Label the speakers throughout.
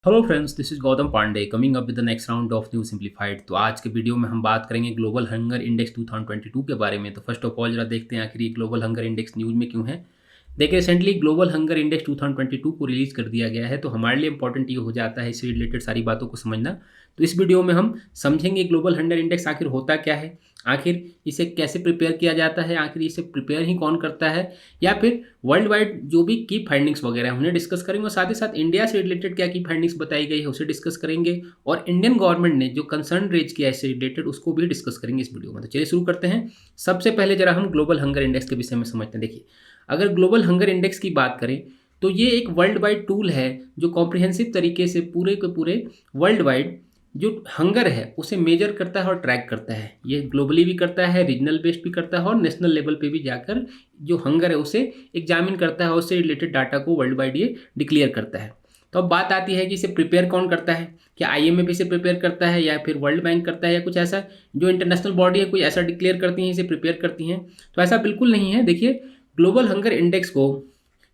Speaker 1: Hello friends, this is Gautam Pandey coming up with the next round of new simplified. तो आज के video में हम बात करेंगे ग्लोबल हंगर इंडेक्स 2022 के बारे में। तो फर्स्ट ऑफ ऑल जरा देखते हैं आखिर ये ग्लोबल हंगर इंडेक्स न्यूज़ में क्यों है। देखिए, रिसेंटली ग्लोबल हंगर इंडेक्स 2022 को रिलीज़ कर दिया गया है, तो हमारे लिए इंपॉर्टेंट ये हो जाता है इससे रिलेटेड सारी बातों को समझना। तो इस वीडियो में हम समझेंगे ग्लोबल हंगर इंडेक्स आखिर होता क्या है, आखिर इसे कैसे प्रिपेयर किया जाता है, आखिर इसे प्रिपेयर ही कौन करता है, या फिर वर्ल्ड वाइड जो भी की फाइंडिंग्स वगैरह उन्हें डिस्कस करेंगे, और साथ ही साथ इंडिया से रिलेटेड क्या की फाइंडिंग्स बताई गई है उसे डिस्कस करेंगे, और इंडियन गवर्नमेंट ने जो कंसर्न रेज किया है इससे रिलेटेड उसको भी डिस्कस करेंगे इस वीडियो में। तो चलिए शुरू करते हैं। सबसे पहले जरा हम ग्लोबल हंगर इंडेक्स के विषय में समझते हैं। देखिए, अगर ग्लोबल हंगर इंडेक्स की बात करें तो ये एक वर्ल्ड वाइड टूल है जो कॉम्प्रिहेंसिव तरीके से पूरे के पूरे वर्ल्ड वाइड जो हंगर है उसे मेजर करता है और ट्रैक करता है। ये ग्लोबली भी करता है, रीजनल बेस्ड भी करता है, और नेशनल लेवल पे भी जाकर जो हंगर है उसे एग्जामिन करता है और उससे रिलेटेड डाटा को वर्ल्ड वाइड ये डिक्लेयर करता है। तो अब बात आती है कि इसे प्रिपेयर कौन करता है। क्या IMF इसे प्रिपेयर करता है, या फिर वर्ल्ड बैंक करता है, या कुछ ऐसा जो इंटरनेशनल बॉडी है कोई ऐसा डिक्लेयर करती हैं इसे प्रिपेयर करती हैं? तो ऐसा बिल्कुल नहीं है। देखिए, ग्लोबल हंगर इंडेक्स को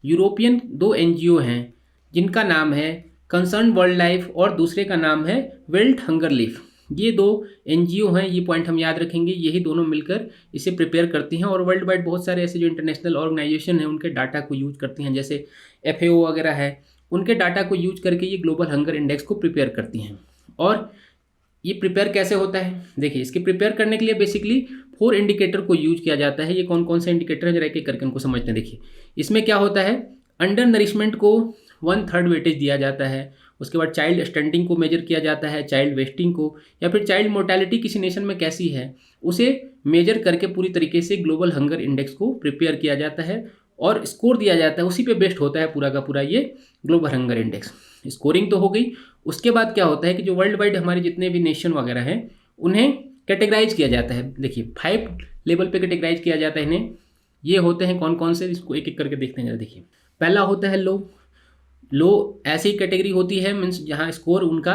Speaker 1: यूरोपियन दो NGO हैं जिनका नाम है कंसर्न वर्ल्ड लाइफ और दूसरे का नाम है वेल्ट हंगर लीफ। ये दो NGO हैं, ये पॉइंट हम याद रखेंगे। यही दोनों मिलकर इसे प्रिपेयर करती हैं, और वर्ल्ड वाइड बहुत सारे ऐसे जो इंटरनेशनल ऑर्गेनाइजेशन हैं उनके डाटा को यूज करती हैं, जैसे FAO वगैरह है, उनके डाटा को यूज करके ये ग्लोबल हंगर इंडेक्स को प्रिपेयर करती हैं। और ये प्रिपेयर कैसे होता है? देखिए, इसके प्रिपेयर करने के लिए बेसिकली 4 इंडिकेटर को यूज किया जाता है। ये कौन कौन से इंडिकेटर हैं जरा एक एक करके उनको समझते हैं। देखिए, इसमें क्या होता है, अंडर नरिशमेंट को 1/3 वेटेज दिया जाता है। उसके बाद चाइल्ड स्टंटिंग को मेजर किया जाता है, चाइल्ड वेस्टिंग को, या फिर चाइल्ड मोर्टेलिटी किसी नेशन में कैसी है उसे मेजर करके पूरी तरीके से ग्लोबल हंगर इंडेक्स को प्रिपेयर किया जाता है और स्कोर दिया जाता है। उसी पे बेस्ड होता है पूरा का पूरा ये ग्लोबल हंगर इंडेक्स। स्कोरिंग तो हो गई। उसके बाद क्या होता है कि जो वर्ल्ड वाइड हमारे जितने भी नेशन वगैरह हैं उन्हें कैटेगराइज किया जाता है। देखिए, 5 लेवल पे कैटेगराइज किया जाता है इन्हें। ये होते हैं कौन कौन से, इसको एक एक करके देखते हैं जरा। देखिए, पहला होता है लो। लो ऐसी कैटेगरी होती है, मीन्स जहाँ स्कोर उनका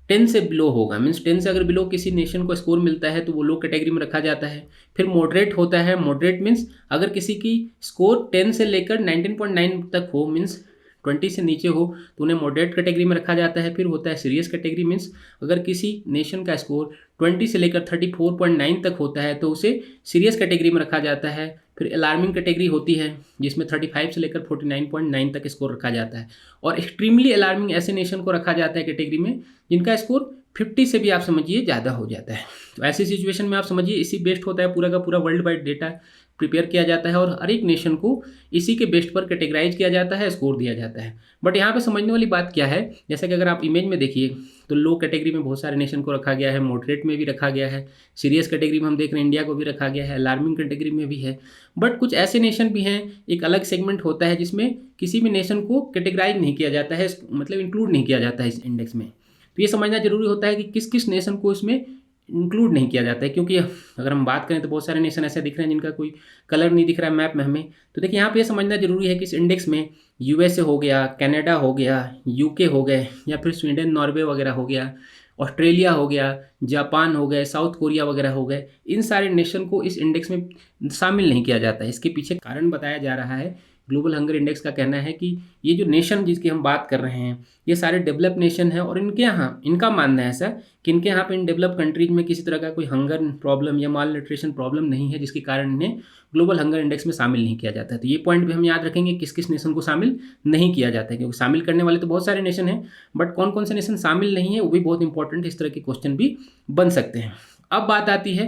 Speaker 1: 10 से बिलो होगा। मीन्स 10 से अगर बिलो किसी नेशन को स्कोर मिलता है तो वो लो कैटेगरी में रखा जाता है। फिर मॉडरेट होता है। मॉडरेट मीन्स अगर किसी की स्कोर 10 से लेकर 19.9 तक हो, मीन्स 20 से नीचे हो, तो उन्हें मॉडरेट कैटेगरी में रखा जाता है। फिर होता है सीरियस कैटेगरी। मीन्स अगर किसी नेशन का स्कोर 20 से लेकर 34.9 तक होता है तो उसे सीरियस कैटेगरी में रखा जाता है। फिर अलार्मिंग कैटेगरी होती है जिसमें 35 से लेकर 49.9 तक स्कोर रखा जाता है। और एक्सट्रीमली अलार्मिंग ऐसे नेशन को रखा जाता है कैटेगरी में जिनका स्कोर 50 से भी आप समझिए ज़्यादा हो जाता है। तो ऐसी सिचुएशन में आप समझिए इसी बेस्ड होता है पूरा का पूरा वर्ल्ड वाइड डेटा प्रिपेयर किया जाता है, और हर एक नेशन को इसी के बेस्ड पर कैटेगराइज किया जाता है, स्कोर दिया जाता है। बट यहाँ पे समझने वाली बात क्या है, जैसे कि अगर आप इमेज में देखिए तो लो कैटेगरी में बहुत सारे नेशन को रखा गया है, मॉडरेट में भी रखा गया है, सीरियस कैटेगरी में हम देख रहे हैं इंडिया को भी रखा गया है, अलार्मिंग कैटेगरी में भी है। बट कुछ ऐसे नेशन भी हैं, एक अलग सेगमेंट होता है जिसमें किसी भी नेशन को कैटेगराइज नहीं किया जाता है, मतलब इंक्लूड नहीं किया जाता है इस इंडेक्स में। तो ये समझना जरूरी होता है कि किस किस नेशन को इसमें इंक्लूड नहीं किया जाता है, क्योंकि अगर हम बात करें तो बहुत सारे नेशन ऐसे दिख रहे हैं जिनका कोई कलर नहीं दिख रहा है मैप में हमें। तो देखिए, यहाँ पे ये समझना जरूरी है कि इस इंडेक्स में USA हो गया, कनाडा हो गया, UK हो गए, या फिर स्वीडन, नॉर्वे वगैरह हो गया, ऑस्ट्रेलिया हो गया, जापान हो गए, साउथ कोरिया वगैरह हो गए, इन सारे नेशन को इस इंडेक्स में शामिल नहीं किया जाता है। इसके पीछे कारण बताया जा रहा है। ग्लोबल हंगर इंडेक्स का कहना है कि ये जो नेशन जिसकी हम बात कर रहे हैं ये सारे डेवलप नेशन है, और इनके यहाँ इनका मानना है ऐसा कि इनके यहाँ पे इन डेवलप कंट्रीज में किसी तरह का कोई हंगर प्रॉब्लम या माल न्यूट्रिशन प्रॉब्लम नहीं है, जिसके कारण इन्हें ग्लोबल हंगर इंडेक्स में शामिल नहीं किया जाता है। तो ये पॉइंट भी हम याद रखेंगे किस किस नेशन को शामिल नहीं किया जाता है, क्योंकि शामिल करने वाले तो बहुत सारे नेशन हैं, बट कौन कौन से नेशन शामिल नहीं है वो भी बहुत इंपॉर्टेंट, इस तरह के क्वेश्चन भी बन सकते हैं। अब बात आती है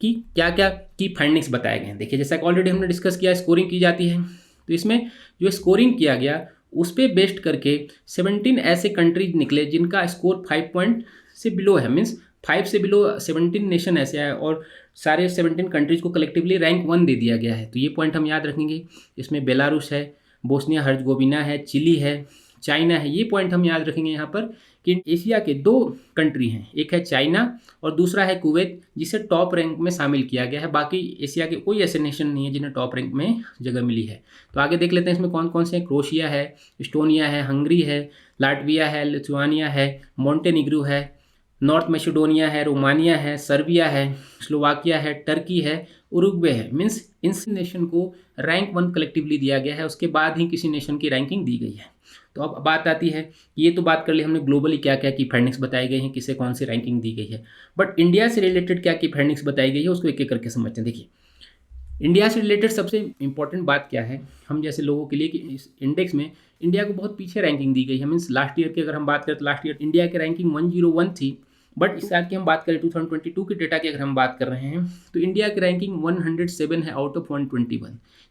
Speaker 1: कि क्या क्या की फाइंडिंग्स बताए गए हैं। देखिए, जैसा कि ऑलरेडी हमने डिस्कस किया, स्कोरिंग की जाती है। तो इसमें जो स्कोरिंग किया गया उस पर बेस्ड करके 17 ऐसे कंट्रीज निकले जिनका स्कोर 5 पॉइंट से बिलो है। मीन्स 5 से बिलो 17 नेशन ऐसे है, और सारे 17 कंट्रीज को कलेक्टिवली रैंक 1 दे दिया गया है। तो ये पॉइंट हम याद रखेंगे। इसमें बेलारूस है, बोस्निया हर्जगोविना है, चिली है, चाइना है। ये पॉइंट हम याद रखेंगे यहाँ पर कि एशिया के 2 कंट्री हैं, एक है चाइना और दूसरा है कुवैत, जिसे टॉप रैंक में शामिल किया गया है। बाकी एशिया के कोई ऐसे नेशन नहीं है जिन्हें टॉप रैंक में जगह मिली है। तो आगे देख लेते हैं इसमें कौन कौन से हैं। क्रोशिया है, इस्टोनिया है, हंगरी है, लाटविया है, लिथुआनिया है, मोंटेनिग्रो है, नॉर्थ मैसेडोनिया है, रोमानिया है, सर्बिया है, स्लोवाकिया है, टर्की है, उरुग्वे है। मीन्स इन नेशन को रैंक 1 कलेक्टिवली दिया गया है, उसके बाद ही किसी नेशन की रैंकिंग दी गई है। तो अब बात आती है, ये तो बात कर ली हमने ग्लोबली क्या क्या की फाइंडिंग्स बताए गए हैं, किसे कौन सी रैंकिंग दी गई है, बट इंडिया से रिलेटेड क्या की फाइंडिंग्स बताई गई है उसको एक एक करके समझते हैं। देखिए इंडिया से रिलेटेड सबसे इंपॉर्टेंट बात क्या है हम जैसे लोगों के लिए कि इस इंडेक्स में इंडिया को बहुत पीछे रैंकिंग दी गई है। मीन्स लास्ट ईयर की अगर हम बात करें तो लास्ट ईयर इंडिया की रैंकिंग 101 थी, बट इस साल की हम बात करें 2022 के डेटा की अगर हम बात कर रहे हैं तो इंडिया की रैंकिंग 107 है आउट ऑफ 121।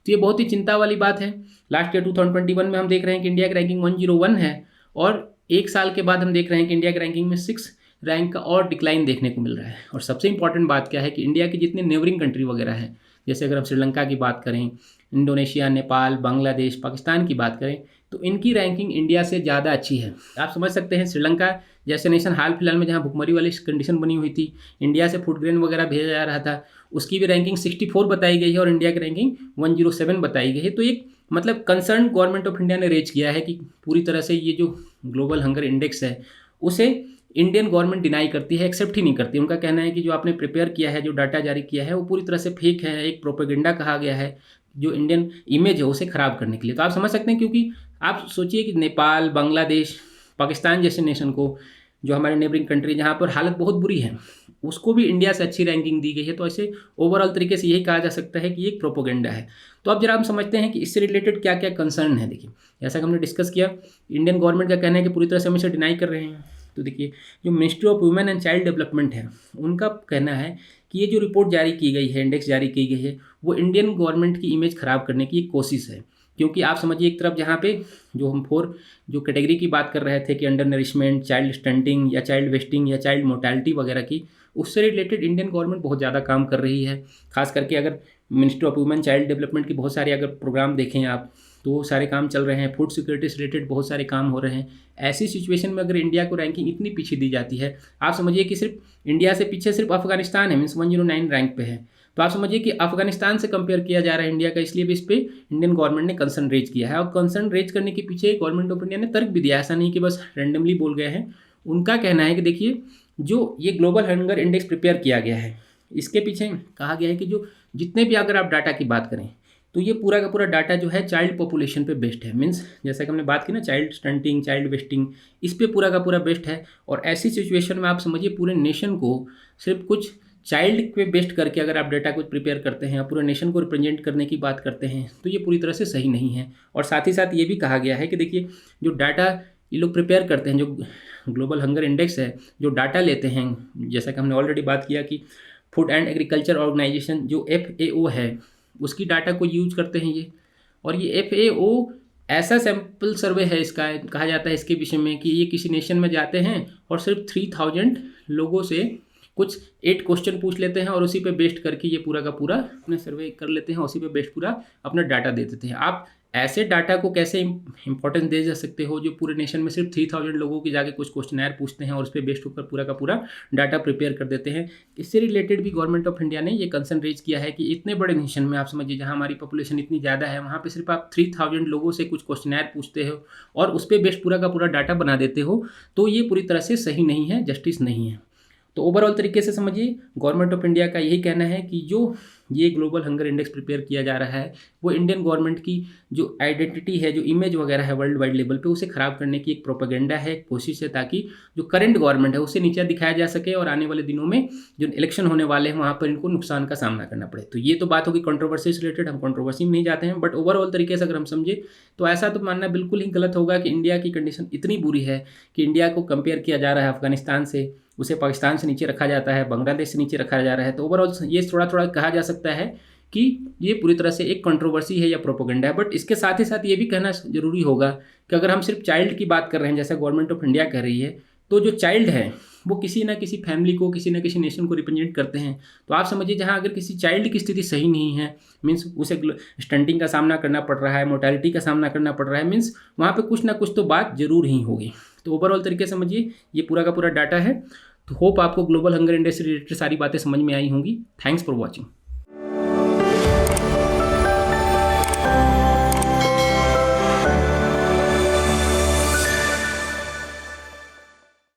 Speaker 1: तो ये बहुत ही चिंता वाली बात है। लास्ट ईयर 2021 में हम देख रहे हैं कि इंडिया की रैंकिंग 101 है और एक साल के बाद हम देख रहे हैं कि इंडिया की रैंकिंग में 6 रैंक का और डिक्लाइन देखने को मिल रहा है। और सबसे इंपॉर्टेंट बात क्या है कि इंडिया के जितने नेबरिंग कंट्री वगैरह हैं, जैसे अगर हम श्रीलंका की बात करें, इंडोनेशिया, नेपाल, बांग्लादेश, पाकिस्तान की बात करें, तो इनकी रैंकिंग इंडिया से ज़्यादा अच्छी है। आप समझ सकते हैं श्रीलंका जैसे नेशन हाल फिलहाल में जहाँ भुखमरी वाली कंडीशन बनी हुई थी, इंडिया से फूड ग्रेन वगैरह भेजा जा रहा था, उसकी भी रैंकिंग 64 बताई गई है और इंडिया की रैंकिंग 107 बताई गई है। तो एक मतलब कंसर्न गवर्नमेंट ऑफ इंडिया ने रेज किया है कि पूरी तरह से ये जो ग्लोबल हंगर इंडेक्स है उसे इंडियन गवर्नमेंट डिनाई करती है, एक्सेप्ट ही नहीं करती। उनका कहना है कि जो आपने प्रिपेयर किया है, जो डाटा जारी किया है वो पूरी तरह से फेक है, एक प्रोपेगेंडा कहा गया है जो इंडियन इमेज है उसे ख़राब करने के लिए। तो आप समझ सकते हैं, क्योंकि आप सोचिए कि नेपाल, बांग्लादेश, पाकिस्तान जैसे नेशन को, जो हमारे नेबरिंग कंट्री जहाँ पर हालत बहुत बुरी है, उसको भी इंडिया से अच्छी रैंकिंग दी गई है। तो ऐसे ओवरऑल तरीके से यही कहा जा सकता है कि ये एक प्रोपोगेंडा है। तो अब जरा हम समझते हैं कि इससे रिलेटेड क्या क्या कंसर्न है। देखिए जैसा कि हमने डिस्कस किया, इंडियन गवर्नमेंट का कहना है कि पूरी तरह से हम इसे डिनाई कर रहे हैं। तो देखिए जो ministry of women and child development है, उनका कहना है कि ये जो रिपोर्ट जारी की गई है, इंडेक्स जारी की गई है, वो इंडियन गवर्नमेंट की इमेज ख़राब करने की एक कोशिश है। क्योंकि आप समझिए एक तरफ जहाँ पे जो हम 4 जो कैटेगरी की बात कर रहे थे कि अंडर नरिशमेंट, चाइल्ड स्टंटिंग या चाइल्ड वेस्टिंग या चाइल्ड मोर्टेलिटी वगैरह की, उससे रिलेटेड इंडियन गवर्नमेंट बहुत ज़्यादा काम कर रही है। खास करके अगर ministry of women child development की बहुत सारे अगर प्रोग्राम देखें आप, तो वो सारे काम चल रहे हैं। फूड सिक्योरिटी से रिलेटेड बहुत सारे काम हो रहे हैं। ऐसी सिचुएशन में अगर इंडिया को रैंकिंग इतनी पीछे दी जाती है, आप समझिए कि सिर्फ इंडिया से पीछे सिर्फ अफगानिस्तान है, मीन्स 109 रैंक पे है। तो आप समझिए कि अफगानिस्तान से कंपेयर किया जा रहा है इंडिया का, इसलिए भी इस पर इंडियन गवर्नमेंट ने कंसर्न रेज किया है। और कंसर्न रेज करने के पीछे गवर्नमेंट ऑफ इंडिया ने तर्क भी दिया, ऐसा नहीं कि बस रैंडमली बोल गए हैं। उनका कहना है कि देखिए जो ये ग्लोबल हंगर इंडेक्स प्रिपेयर किया गया है, इसके पीछे कहा गया है कि जो जितने भी अगर आप डाटा की बात करें तो ये पूरा का पूरा डाटा जो है चाइल्ड पॉपुलेशन पे बेस्ड है। मीन्स जैसा कि हमने बात की ना, चाइल्ड स्टंटिंग, चाइल्ड वेस्टिंग, इस पे पूरा का पूरा बेस्ड है। और ऐसी सिचुएशन में आप समझिए पूरे नेशन को सिर्फ कुछ चाइल्ड पे बेस्ड करके अगर आप डाटा कुछ प्रिपेयर करते हैं, पूरे नेशन को रिप्रेजेंट करने की बात करते हैं, तो ये पूरी तरह से सही नहीं है। और साथ ही साथ ये भी कहा गया है कि देखिए जो डाटा ये लोग प्रिपेयर करते हैं, जो ग्लोबल हंगर इंडेक्स है, जो डाटा लेते हैं, जैसा कि हमने ऑलरेडी बात किया कि फूड एंड एग्रीकल्चर ऑर्गेनाइजेशन जो FAO है, उसकी डाटा को यूज करते हैं ये। और ये FAO ऐसा सैम्पल सर्वे है इसका, कहा जाता है इसके विषय में कि ये किसी नेशन में जाते हैं और सिर्फ 3000 लोगों से कुछ 8 क्वेश्चन पूछ लेते हैं और उसी पे बेस्ड करके ये पूरा का पूरा अपने सर्वे कर लेते हैं, उसी पे बेस्ड पूरा अपना डाटा दे देते हैं। आप ऐसे डाटा को कैसे इंपॉर्टेंस दे जा सकते हो जो पूरे नेशन में सिर्फ 3000 लोगों की जाके कुछ क्वेश्चनर पूछते हैं और उस पर बेस्ड होकर पूरा का पूरा डाटा प्रिपेयर कर देते हैं। इससे रिलेटेड भी गवर्नमेंट ऑफ इंडिया ने ये कंसर्न रेज किया है कि इतने बड़े नेशन में आप समझिए जहाँ हमारी पॉपुलेशन इतनी ज़्यादा है, वहाँ पर सिर्फ आप 3000 लोगों से कुछ क्वेश्चनर पूछते हो और उस पर बेस्ड पूरा का पूरा डाटा बना देते हो, तो ये पूरी तरह से सही नहीं है, जस्टिस नहीं है। तो ओवरऑल तरीके से समझिए गवर्नमेंट ऑफ इंडिया का यही कहना है कि जो ये ग्लोबल हंगर इंडेक्स प्रिपेयर किया जा रहा है वो इंडियन गवर्नमेंट की जो आइडेंटिटी है, जो इमेज वगैरह है वर्ल्ड वाइड लेवल पे, उसे ख़राब करने की एक प्रोपेगेंडा है, एक कोशिश है, ताकि जो करंट गवर्नमेंट है उसे नीचा दिखाया जा सके और आने वाले दिनों में जो इलेक्शन होने वाले हैं वहाँ पर इनको नुकसान का सामना करना पड़े। तो ये तो बात होगी कंट्रोवर्सी से रिलेटेड, हम कंट्रोवर्सी में नहीं जाते हैं, बट ओवरऑल तरीके से अगर हम समझे तो ऐसा तो मानना बिल्कुल ही गलत होगा कि इंडिया की कंडीशन इतनी बुरी है कि इंडिया को कंपेयर किया जा रहा है अफगानिस्तान से, उसे पाकिस्तान से नीचे रखा जाता है, बांग्लादेश से नीचे रखा जा रहा है। तो ओवरऑल ये थोड़ा थोड़ा कहा जा सकता है कि ये पूरी तरह से एक कंट्रोवर्सी है या प्रोपेगेंडा है। बट इसके साथ ही साथ ये भी कहना जरूरी होगा कि अगर हम सिर्फ चाइल्ड की बात कर रहे हैं, जैसा गवर्नमेंट ऑफ इंडिया कह रही है, तो जो चाइल्ड है वो किसी ना किसी फैमिली को, किसी ना किसी नेशन को रिप्रेजेंट करते हैं। तो आप समझिए जहाँ अगर किसी चाइल्ड की स्थिति सही नहीं है, मीन्स उसे स्टंटिंग का सामना करना पड़ रहा है, मोर्टेलिटी का सामना करना पड़ रहा है, मीन्स वहाँ पे कुछ ना कुछ तो बात जरूर ही होगी। तो ओवरऑल तरीके से समझिए ये पूरा का पूरा डाटा है। तो होप आपको ग्लोबल हंगर इंडेक्स से रिलेटेड सारी बातें समझ में आई होंगी। Thanks for watching.